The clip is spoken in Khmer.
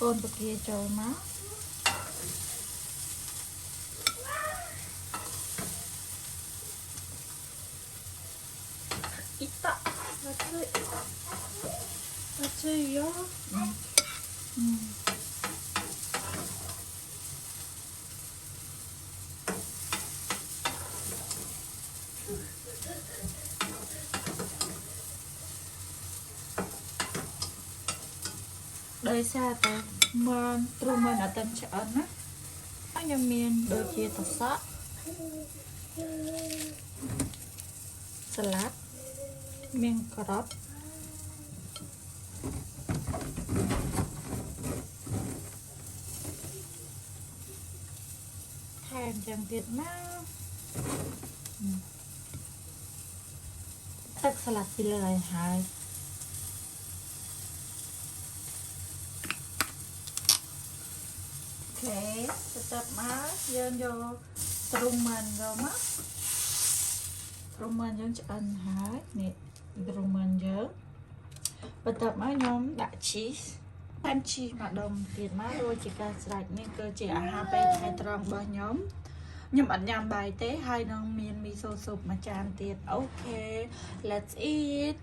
កូនបកាចូលមកអ៊ីតាមកជួយយក ដោយសារតែមិនទ្រុំមិនអត់ទាំងឆ្អិនណាហើយខ្ញុំមានដូចជាតសក់សាឡាត់មានការ៉ុតថែមយ៉ាងទៀតណាទឹកសាឡាត់ពីលើហើយ អូខេបន្ទាប់មកយើងយកទ្រុំមិនយកមកទ្រុំមិនយើងឆ្អិនហើយនេះទ្រុំមិនយើងបន្ទាប់មកខ្ញុំដាក់ cheese ថែម cheese ម្ដុំទៀតមករួចជាការស្រេចនេះគឺជាអាហារពេលថ្ងៃត្រង់របស់ខ្ញុំអត់ញ៉ាំបាយទេហើយនឹងមានមីសូស៊ុបមួយចានទៀតអូខេ let's eat